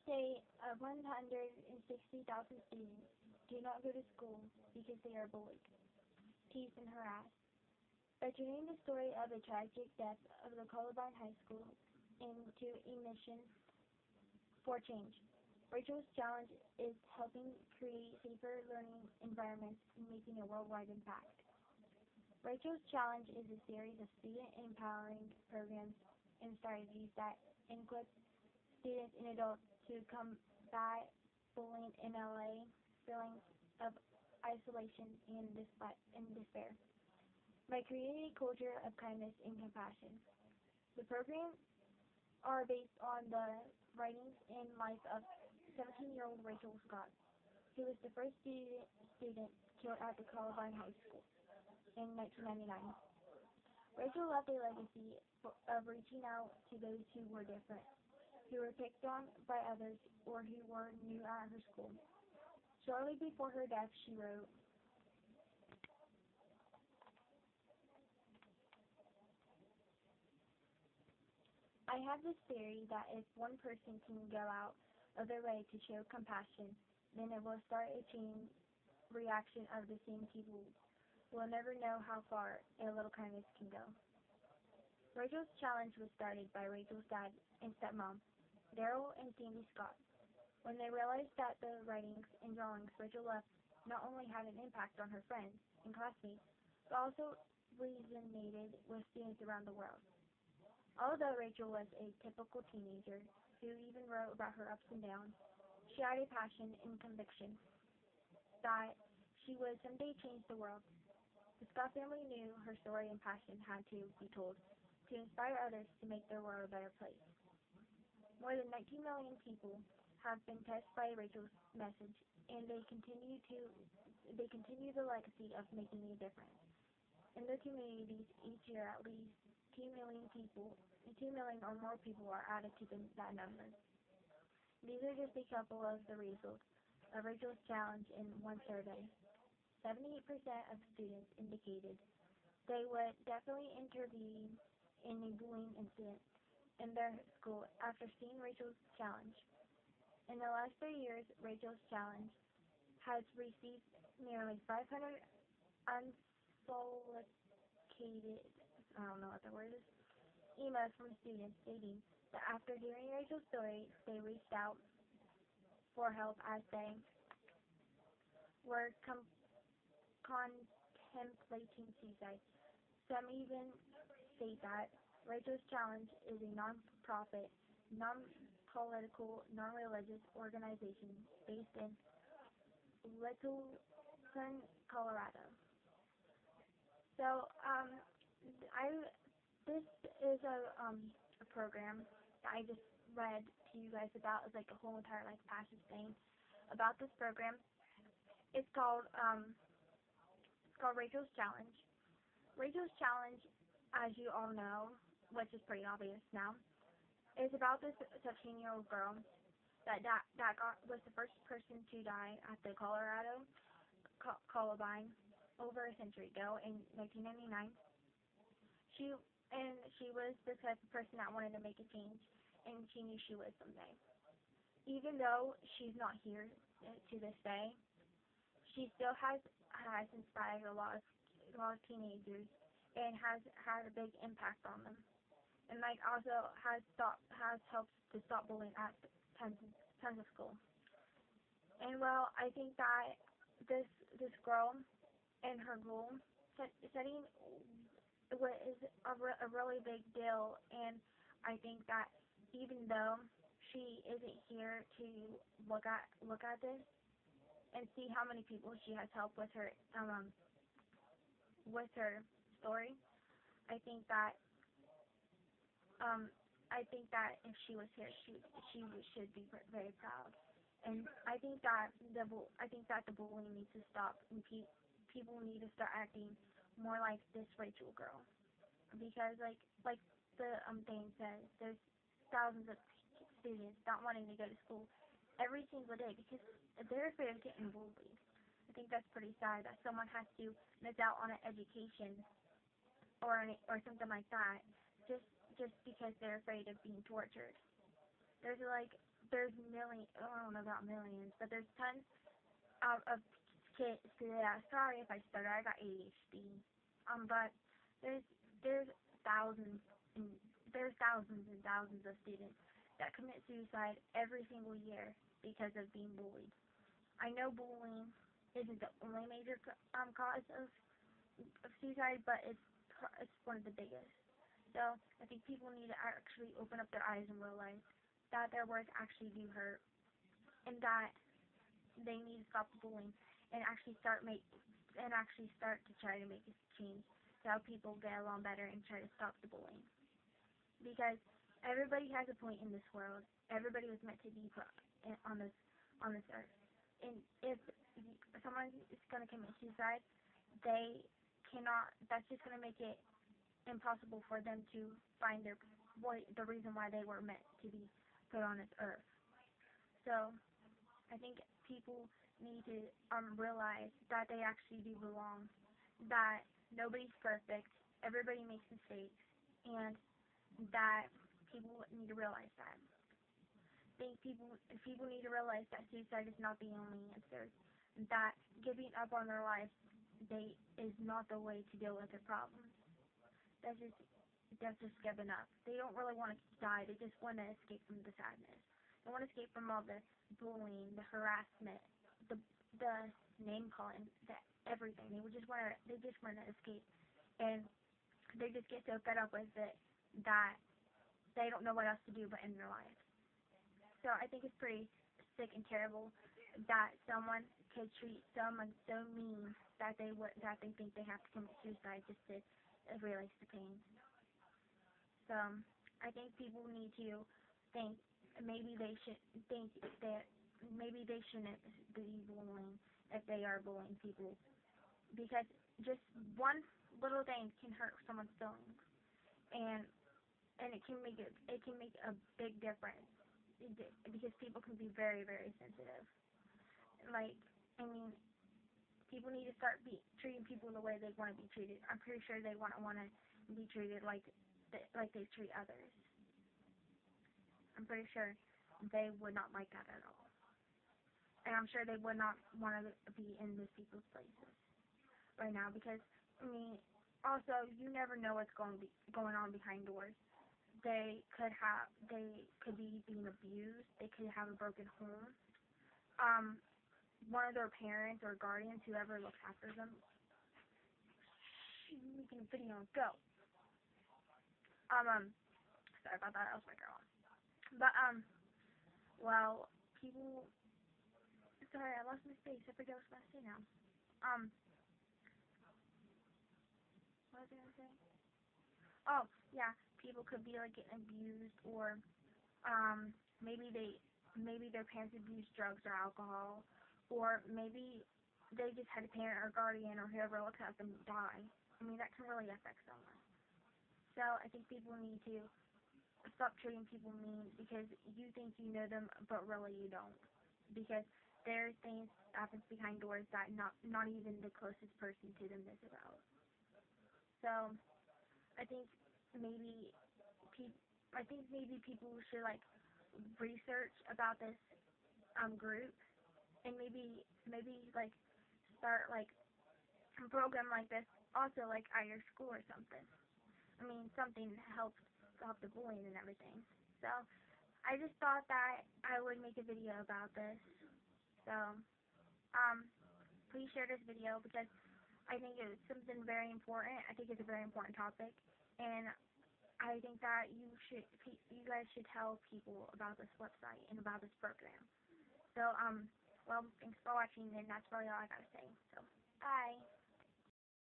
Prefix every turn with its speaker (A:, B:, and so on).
A: say 160,000 students do not go to school because they are bullied, teased, and harassed. By turning the story of the tragic death of the Columbine High School into a mission for change, Rachel's Challenge is helping create safer learning environments and making a worldwide impact. Rachel's Challenge is a series of student empowering programs and strategies that equip students and adults to combat bullying in LA, feelings of isolation and despair, by creating a culture of kindness and compassion. The programs are based on the writings and life of 17-year-old Rachel Scott, who was the first student killed at the Columbine High School in 1999. Rachel left a legacy of reaching out to those who were different, who were picked on by others, or who were new at her school. Shortly before her death, she wrote, "I have this theory that if one person can go out of their way to show compassion, then it will start a chain reaction of the same people. We'll never know how far a little kindness can go." Rachel's Challenge was started by Rachel's dad and stepmom, Daryl and Sandy Scott. When they realized that the writings and drawings Rachel left not only had an impact on her friends and classmates, but also resonated with students around the world. Although Rachel was a typical teenager who even wrote about her ups and downs, she had a passion and conviction that she would someday change the world. The Scott family knew her story and passion had to be told to inspire others to make their world a better place. More than 19 million people have been touched by Rachel's message, and they continue the legacy of making a difference. In their communities, each year at least 2 million or more people are added to that number. These are just a couple of the results of Rachel's Challenge in one survey. 78% of students indicated they would definitely intervene in a bullying incident in their school after seeing Rachel's Challenge. In the last 3 years, Rachel's Challenge has received nearly 500 unsolicited, I don't know what the word is, emails from students stating that after hearing Rachel's story, they reached out for help as they were contemplating suicide. Some even state that Rachel's Challenge is a non-profit, non-political, non-religious organization based in Littleton, Colorado. So, this is a program that I just read to you guys about. It's like a whole entire passage thing about this program. It's called Rachel's Challenge. Rachel's Challenge, as you all know, which is pretty obvious now, is about this 17-year-old girl that was the first person to die at the Colorado Columbine over a century ago in 1999. She was the type of person that wanted to make a change, and she knew she would someday. Even though she's not here to this day, she still has inspired a lot of teenagers and has had a big impact on them, and also has helped to stop bullying at tons of schools. And well, I think that this girl and her goal setting is a really big deal, and I think that even though she isn't here to look at this and see how many people she has helped with her story, I think that if she was here, she should be very proud. And I think that the bullying needs to stop, and people need to start acting more like this Rachel girl, because like the thing says, there's thousands of students not wanting to go to school every single day because they're afraid of getting bullied. I think that's pretty sad that someone has to miss out on an education or something like that just because they're afraid of being tortured. There's there's I don't know about millions, but there's tons of kids. Yeah, sorry if I stutter. I got ADHD. But there's there's thousands and there's thousands and thousands of students that commit suicide every single year because of being bullied. I know bullying isn't the only major cause of suicide, but it's one of the biggest. So I think people need to actually open up their eyes and realize that their words actually do hurt, and that they need to stop the bullying and actually start to try to make a change to how people get along better and try to stop the bullying. Because everybody has a point in this world. Everybody was meant to be put on this earth. And if someone is going to commit suicide, they cannot. That's just going to make it impossible for them to find the reason why they were meant to be put on this earth. So I think people need to realize that they actually do belong. That nobody's perfect. Everybody makes mistakes, and that people need to realize that. People need to realize that suicide is not the only answer. That giving up on their life is not the way to deal with their problems. That's just giving up. They don't really want to die. They just want to escape from the sadness. They want to escape from all the bullying, the harassment, the name calling, the everything. They just want to escape, and they just get so fed up with it that they don't know what else to do but end their life. So I think it's pretty sick and terrible that someone could treat someone so mean that they think they have to commit suicide just to release the pain. So I think people need to think maybe they should think that maybe they shouldn't be bullying if they are bullying people, because just one little thing can hurt someone's feelings, and it can make a big difference, because people can be very, very sensitive. Like, I mean, people need to start treating people the way they want to be treated. I'm pretty sure they want to be treated like they treat others. I'm pretty sure they would not like that at all. And I'm sure they would not want to be in these people's places right now, because, I mean, also, you never know what's going on behind doors. They could be being abused. They could have a broken home. One of their parents or guardians, whoever looks after them, making a video, go. Sorry about that. That was my girl. But well, people. Sorry, I lost my space. I forget what I was going to say now. What was I going to say? Oh, yeah. People could be like getting abused, or maybe their parents abused drugs or alcohol, or maybe they just had a parent or guardian or whoever looks at them die. I mean, that can really affect someone. So I think people need to stop treating people mean because you think you know them, but really you don't. Because there's things that happens behind doors that not even the closest person to them knows about. So I think maybe people should like research about this group, and maybe like start like a program like this also like at your school or something. I mean, something to help stop the bullying and everything. So I just thought that I would make a video about this. So please share this video because I think it's something very important. I think it's a very important topic, and I think that you guys should tell people about this website and about this program. So well, thanks for watching, and that's really all I gotta say. So bye.